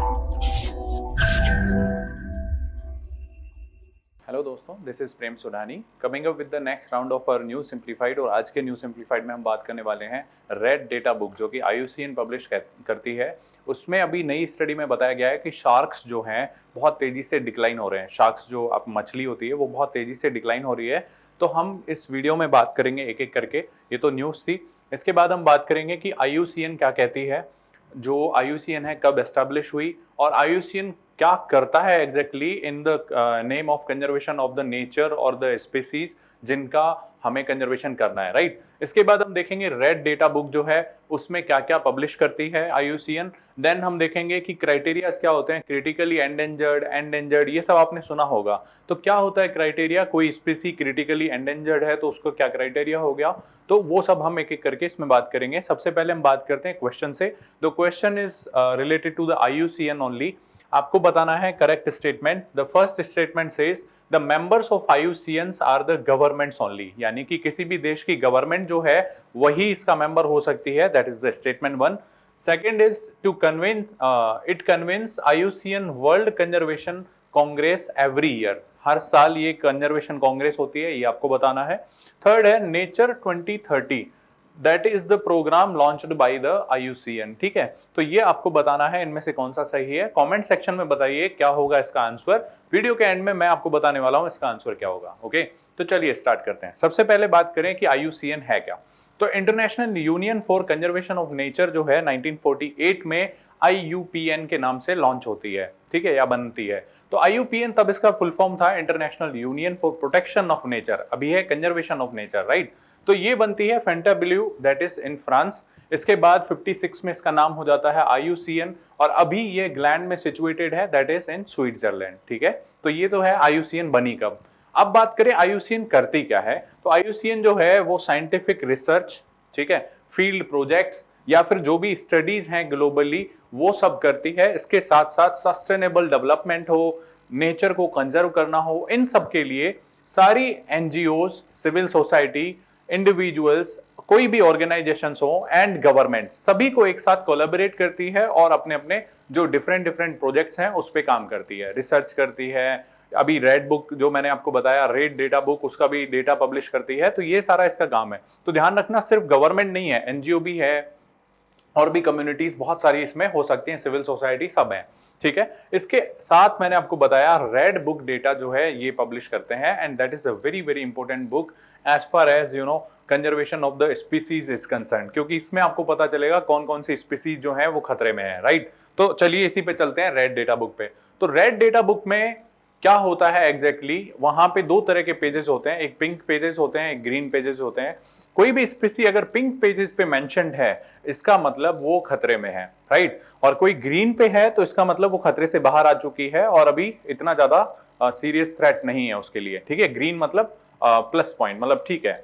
Hello दोस्तों, this is Prem Sudani coming up with the next round of our new simplified. और आज के new simplified में हम बात करने वाले हैं रेड डेटा बुक, जो कि IUCN पब्लिश करती है। उसमें अभी नई स्टडी में बताया गया है कि शार्क्स जो हैं बहुत तेजी से डिक्लाइन हो रहे हैं। शार्क्स जो आप मछली होती है वो बहुत तेजी से डिक्लाइन हो रही है। तो हम इस वीडियो में बात करेंगे एक एक करके। ये तो न्यूज़ थी। इसके बाद हम बात करेंगे कि IUCN क्या कहती है, जो IUCN है कब एस्टैब्लिश हुई, और IUCN क्या करता है exactly in the name of conservation of the nature और द स्पीसीज जिनका हमें कंजर्वेशन करना है, राइट। इसके बाद हम देखेंगे रेड डेटा बुक जो है उसमें क्या क्या पब्लिश करती है IUCN। देन हम देखेंगे कि क्राइटेरिया क्या होते हैं, क्रिटिकली एंडेंजर्ड, ये सब आपने सुना होगा। तो क्या होता है क्राइटेरिया, कोई स्पीसी क्रिटिकली एंडेंजर्ड है तो उसको क्या क्राइटेरिया हो गया, तो वो सब हम एक एक करके इसमें बात करेंगे। सबसे पहले हम बात करते हैं क्वेश्चन से। The question is related to the IUCN only. आपको बताना है correct statement. The first statement says the members of IUCNs are the governments only, यानी कि किसी भी देश की गवर्नमेंट जो है वही इसका मेंबर हो सकती है। That is the statement 1। Second is to convince IUCN world conservation congress every year. हर साल ये कंजर्वेशन कांग्रेस होती है, ये आपको बताना है। थर्ड है nature 2030, that is the programme launched by the IUCN। ठीक है, तो ये आपको बताना है इनमें से कौन सा सही है। कमेंट सेक्शन में बताइए क्या होगा इसका आंसर। वीडियो के एंड में मैं आपको बताने वाला हूं इसका आंसर क्या होगा। ओके, तो चलिए स्टार्ट करते हैं। सबसे पहले बात करें कि IUCN है क्या। तो international union for conservation of nature जो है 1948 में IUPN के नाम से लॉन्च होती है, ठीक है, या बनती है। तो IUPN तब इसका फुल फॉर्म था international union for protection of nature, अभी है कंजर्वेशन ऑफ नेचर, राइट। तो ये बनती है फेंटाब्लू, दैट इज इन फ्रांस। इसके बाद 56 में इसका नाम हो जाता है IUCN, और अभी ये ग्लैंड में सिचुएटेड है, दैट इज इन स्विट्जरलैंड। ठीक है, तो ये तो है IUCN बनी कब। अब बात करें IUCN करती क्या है। तो IUCN जो है वो साइंटिफिक रिसर्च, ठीक है, फील्ड प्रोजेक्ट्स या फिर जो भी स्टडीज हैं ग्लोबली वो सब करती है। इसके साथ साथ सस्टेनेबल डेवलपमेंट हो, नेचर को कंजर्व करना हो, इन सब के लिए सारी NGOs, सिविल सोसाइटी, इंडिविजुअल्स, कोई भी ऑर्गेनाइजेशंस हो एंड गवर्नमेंट, सभी को एक साथ कोलैबोरेट करती है और अपने अपने जो डिफरेंट प्रोजेक्ट्स हैं उस पर काम करती है, रिसर्च करती है। अभी रेड बुक जो मैंने आपको बताया, रेड डेटा बुक, उसका भी डेटा पब्लिश करती है। तो ये सारा इसका काम है। तो ध्यान रखना, सिर्फ गवर्नमेंट नहीं है, NGO भी है और भी कम्युनिटीज बहुत सारी इसमें हो सकती हैं, सिविल सोसाइटी सब है। ठीक है, इसके साथ मैंने आपको बताया रेड बुक डेटा जो है ये पब्लिश करते हैं, and that is a very very important book as far as you know conservation of the species is concern, क्योंकि इसमें आपको पता चलेगा कौन कौन सी स्पीसीज जो है वो खतरे में है, राइट। तो चलिए इसी पे चलते हैं, रेड डेटा बुक पे। तो रेड डेटा बुक में क्या होता है एग्जैक्टली, वहां पे दो तरह के पेजेस होते हैं, एक पिंक पेजेस होते हैं, एक ग्रीन पेजेस होते हैं। कोई भी स्पीसी अगर पिंक पेजेस पे मेंशन्ड है इसका मतलब वो खतरे में है, राइट। और कोई ग्रीन पे है तो इसका मतलब वो खतरे से बाहर आ चुकी है और अभी इतना ज्यादा सीरियस थ्रेट नहीं है उसके लिए। ठीक है, ग्रीन मतलब प्लस पॉइंट, मतलब ठीक है।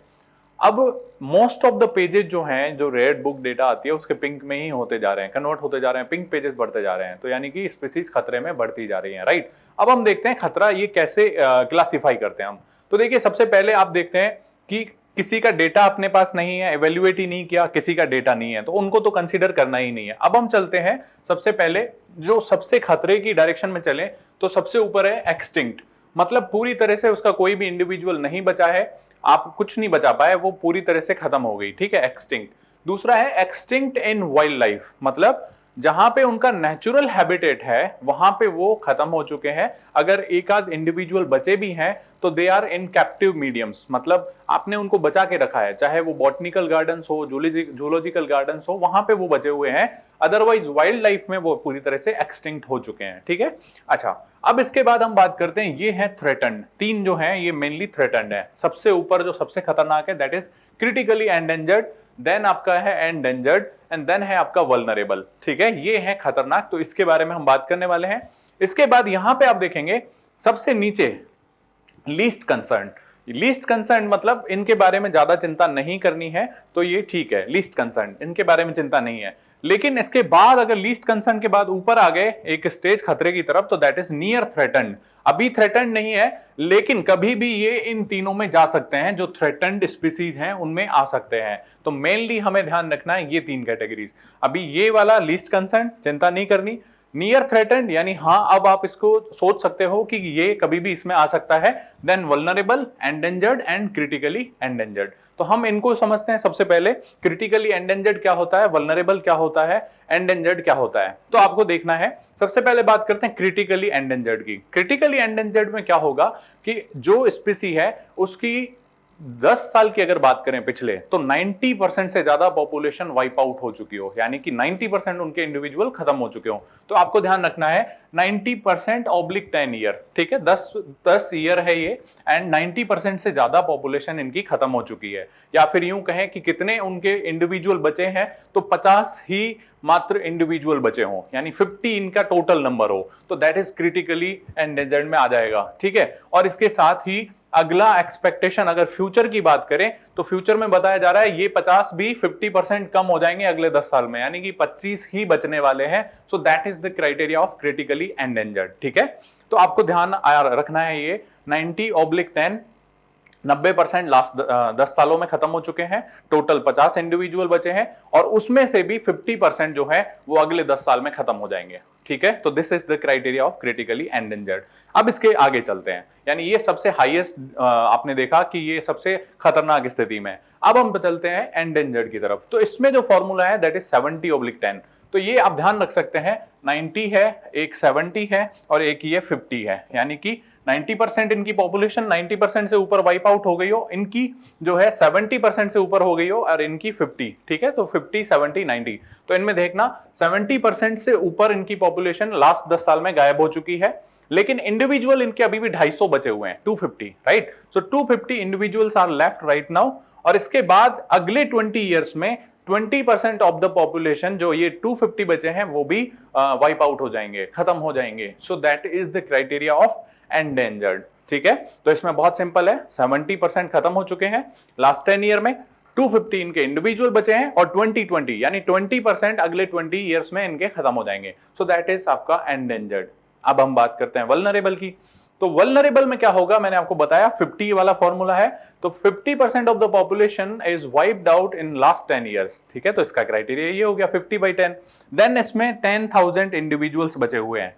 अब मोस्ट ऑफ द पेजेस जो हैं, जो रेड बुक डेटा आती है उसके पिंक में ही होते जा रहे हैं, कन्वर्ट होते जा रहे हैं, पिंक पेजेस बढ़ते जा रहे हैं। तो यानी कि स्पीसीज खतरे में बढ़ती जा रही है, राइट। अब हम देखते हैं खतरा ये कैसे क्लासिफाई करते हैं हम। तो देखिए, सबसे पहले आप देखते हैं कि किसी का डेटा अपने पास नहीं है, इवेल्युएट ही नहीं किया, किसी का डेटा नहीं है, तो उनको तो कंसीडर करना ही नहीं है। अब हम चलते हैं सबसे पहले जो सबसे खतरे की डायरेक्शन में चले, तो सबसे ऊपर है एक्सटिंक्ट, मतलब पूरी तरह से उसका कोई भी इंडिविजुअल नहीं बचा है, आप कुछ नहीं बचा पाए, वो पूरी तरह से खत्म हो गई। ठीक है, एक्सटिंक्ट। दूसरा है एक्सटिंक्ट इन वाइल्ड लाइफ, मतलब जहां पे उनका नेचुरल हैबिटेट है वहां पे वो खत्म हो चुके हैं। अगर एक आध इंडिविजुअल बचे भी हैं तो they are in captive mediums, मतलब आपने उनको बचा के रखा है, चाहे वो बॉटनिकल गार्डन्स हो, जूलॉजिकल गार्डन्स हो, वहां पे वो बचे हुए हैं। अदरवाइज वाइल्ड लाइफ में वो पूरी तरह से एक्सटिंक्ट हो चुके हैं। ठीक है, अच्छा, अब इसके बाद हम बात करते हैं, ये है थ्रेटन्ड। तीन जो हैं ये मेनली थ्रेटन्ड है। सबसे ऊपर जो सबसे खतरनाक है that is critically endangered, then आपका है एंडेंजर्ड, एंड देन है आपका वल्नरेबल। ठीक है, ये है खतरनाक, तो इसके बारे में हम बात करने वाले हैं। इसके बाद यहां पे आप देखेंगे सबसे नीचे लीस्ट कंसर्न। लीस्ट कंसर्न मतलब इनके बारे में ज्यादा चिंता नहीं करनी है, तो ये ठीक है, लीस्ट कंसर्न, इनके बारे में चिंता नहीं है। लेकिन इसके बाद अगर लीस्ट कंसर्न के बाद ऊपर आ गए एक स्टेज खतरे की तरफ, तो दैट इज नियर थ्रेटन्ड। अभी थ्रेटन्ड नहीं है, लेकिन कभी भी ये इन तीनों में जा सकते हैं, जो थ्रेटन्ड स्पीसीज हैं उनमें आ सकते हैं। तो मेनली हमें ध्यान रखना है ये तीन कैटेगरीज। अभी ये वाला लीस्ट कंसर्न, चिंता नहीं करनी। नियर थ्रेटेंड यानी हाँ अब आप इसको सोच सकते हो कि ये कभी भी इसमें आ सकता है। Then vulnerable, endangered and critically endangered. तो हम इनको समझते हैं सबसे पहले, क्रिटिकली एंडेंजर्ड क्या होता है, वल्नरेबल क्या होता है, एंडेंजर्ड क्या होता है। तो आपको देखना है, सबसे पहले बात करते हैं क्रिटिकली एंडेंजर्ड की। क्रिटिकली एंडेंजर्ड में क्या होगा कि जो स्पीसी है उसकी 10 साल की अगर बात करें पिछले, तो 90% से ज्यादा पॉपुलेशन वाइप आउट हो चुकी हो, यानी कि 90% उनके इंडिविजुअल खत्म हो चुके हो। तो आपको ध्यान रखना है 90% ऑब्लिक 10 ईयर, ठीक है, 10 ईयर है ये, एंड 90% से ज्यादा पॉपुलेशन इनकी खत्म हो चुकी है। या फिर यूं कहें कि कितने उनके इंडिविजुअल बचे हैं, तो 50 ही मात्र इंडिविजुअल बचे हों, यानी 50 इनका टोटल नंबर हो, तो दैट इज क्रिटिकली एंडेंजर्ड में आ जाएगा, ठीक है। और इसके साथ ही अगला एक्सपेक्टेशन, अगर फ्यूचर की बात करें तो फ्यूचर में बताया जा रहा है ये 50 भी 50% कम हो जाएंगे अगले 10 साल में, यानी कि 25 ही बचने वाले हैं। So that is the criteria of critically endangered, ठीक है। तो आपको ध्यान रखना है ये 90/10, 90% लास्ट 10 सालों में खत्म हो चुके हैं, टोटल 50 इंडिविजुअल बचे हैं, और उसमें से भी 50% जो है वो अगले 10 साल में खत्म हो जाएंगे, ठीक है। तो this is the criteria of critically endangered. अब इसके आगे चलते हैं, यानी ये सबसे हाईएस्ट आपने देखा कि ये सबसे खतरनाक स्थिति में। अब हम चलते हैं एंडेंजर्ड की तरफ। तो इसमें जो फॉर्मूला है दैट इज 70/10। तो ये आप ध्यान रख सकते हैं, 90 है, एक 70 है और एक ये 50 है, यानी कि 90% इनकी पॉपुलेशन 90% से ऊपर वाइप आउट हो गई हो, इनकी जो है 70% से ऊपर हो गई हो, और इनकी 50, ठीक है। तो 50, 70, 90, तो इनमें देखना 70% से ऊपर इनकी पॉपुलेशन लास्ट 10 साल में गायब हो चुकी है, लेकिन इंडिविजुअल इनके अभी भी 250 बचे हुए हैं, 250, right. So 250 individuals are left right now. और इसके बाद अगले 20 ईयर्स में 20% ऑफ द पॉपुलेशन, जो ये 250 बचे हैं, वो भी वाइप आउट हो जाएंगे, खत्म हो जाएंगे। So that is the criteria of endangered, ठीक है। तो इसमें बहुत सिंपल है, 70% खत्म हो चुके हैं लास्ट 10 ईयर में, 250 इनके इंडिविजुअल बचे हैं, और 2020 यानी 20% अगले 20 ईयर्स में इनके खत्म हो जाएंगे। सो दैट इज आपका एंडेंजर्ड। अब हम बात करते हैं वल्नरेबल की। तो वल्नरेबल में क्या होगा, मैंने आपको बताया 50 वाला फॉर्मूला है। तो 50% of the population is wiped out in last 10 years, ठीक है। तो इसका क्राइटेरिया ये हो गया 50/10। देन इसमें 10,000 इंडिविजुअल्स बचे हुए हैं,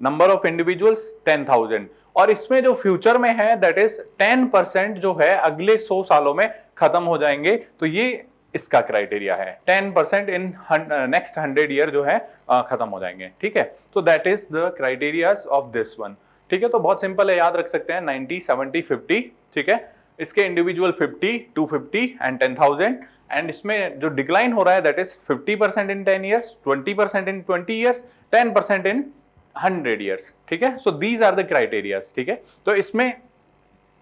नंबर ऑफ इंडिविजुअल्स 10,000, और इसमें जो फ्यूचर में है दैट इज 10% जो है अगले 100 सालों में खत्म हो जाएंगे। तो ये इसका क्राइटेरिया है, 10% इन नेक्स्ट 100 ईयर जो है खत्म हो जाएंगे, ठीक है। तो that is the criterias of this one, ठीक है। तो बहुत सिंपल है, याद रख सकते हैं 90, 70, 50, ठीक है। इसके इंडिविजुअल 50, 250 एंड 10,000, एंड इसमें जो डिक्लाइन हो रहा है that is 50% in 10 years, 20% in 20 years, 10% in 100 years, ठीक है। So these are the criterias, ठीक है। तो इसमें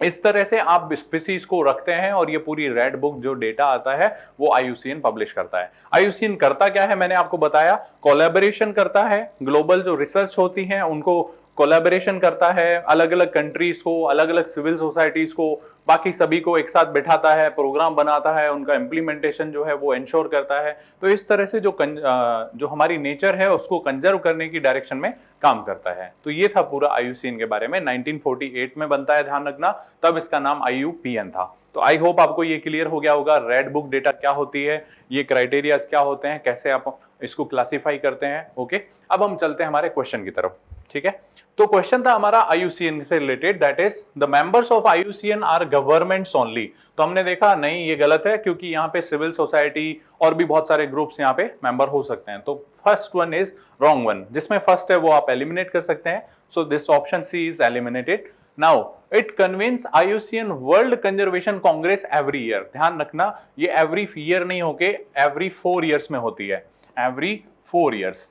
इस तरह से आप स्पीसीज को रखते हैं, और ये पूरी रेड बुक जो डेटा आता है वो IUCN पब्लिश करता है। IUCN करता क्या है, मैंने आपको बताया, कोलैबोरेशन करता है, ग्लोबल जो रिसर्च होती हैं उनको कोलैबोरेशन करता है, अलग अलग कंट्रीज को, अलग अलग सिविल सोसाइटीज को, बाकी सभी को एक साथ बिठाता है, प्रोग्राम बनाता है, उनका इम्प्लीमेंटेशन जो है वो इंश्योर करता है। तो इस तरह से जो हमारी नेचर है उसको कंजर्व करने की डायरेक्शन में काम करता है। तो ये था पूरा IUCN के बारे में। 1948 में बनता है, ध्यान रखना, तब इसका नाम IUPN था। तो आई होप आपको ये क्लियर हो गया होगा, रेड बुक डेटा क्या होती है, ये क्राइटेरियाज क्या होते हैं, कैसे आप इसको क्लासिफाई करते हैं। ओके, अब हम चलते हैं हमारे क्वेश्चन की तरफ, ठीक है। तो क्वेश्चन था हमारा IUCN से related, that is the members of IUCN are governments only. तो हमने देखा नहीं, ये गलत है, क्योंकि यहाँ पे सिविल सोसाइटी और भी बहुत सारे ग्रुप्स यहाँ पे मेंबर हो सकते हैं। तो first one is wrong one, जिसमें फर्स्ट है वो आप एलिमिनेट कर सकते हैं। So this option C is eliminated. Now it convenes IUCN world conservation congress every year. ध्यान रखना, ये एवरी ईयर नहीं होके एवरी 4 ईयर्स में होती है, एवरी 4 ईयर्स,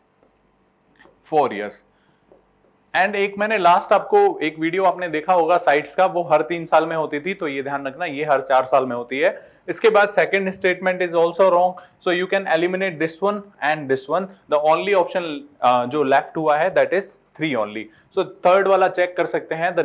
4 ईयर्स। एंड एक मैंने लास्ट आपको एक वीडियो आपने देखा होगा साइट्स का, वो हर 3 साल में होती थी, तो ये ध्यान रखना ये हर 4 साल में होती है। इसके बाद second statement is also wrong, so you can eliminate this one and this one. The only option जो लेफ्ट हुआ है that is 3 only. So third वाला चेक कर सकते हैं, द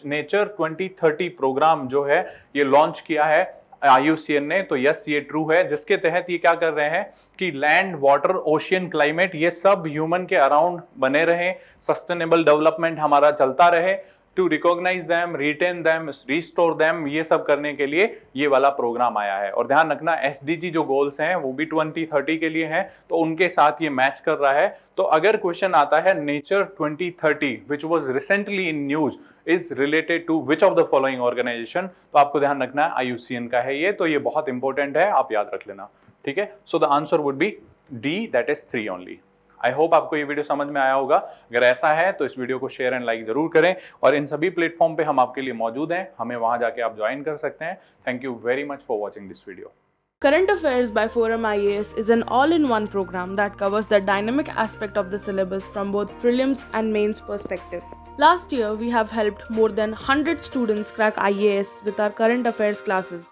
नेचर 2030 प्रोग्राम जो है ये लॉन्च किया है IUCN ने, तो यस ये ट्रू है, जिसके तहत ये क्या कर रहे हैं कि लैंड, वाटर, ओशियन, क्लाइमेट ये सब ह्यूमन के अराउंड बने रहे, सस्टेनेबल डेवलपमेंट हमारा चलता रहे। To recognise them, retain them, restore them, ये सब करने के लिए ये वाला प्रोग्राम आया है। और ध्यान रखना SDG जो गोल्स हैं वो भी 2030 के लिए हैं, तो उनके साथ ये मैच कर रहा है। तो अगर क्वेश्चन आता है nature 2030 which was recently in news is related to which of the following organisation, तो आपको ध्यान रखना है IUCN का है ये, तो ये बहुत इंपॉर्टेंट है, आप याद रख लेना, ठीक है। So the answer would be D, that is 3 only. I hope आपको ये वीडियो समझ में आया होगा। अगर ऐसा है तो इस वीडियो को शेयर एंड लाइक जरूर करें, और इन सभी प्लेटफॉर्म पे हम आपके लिए मौजूद हैं, हमें वहां जाके आप ज्वाइन कर सकते हैं। Thank you very much for watching this video. Current Affairs by Forum IAS is an all-in-one program that covers the dynamic aspect of the syllabus from both prelims and mains perspective. Last year, we have helped more than 100 students crack IAS with our current affairs classes.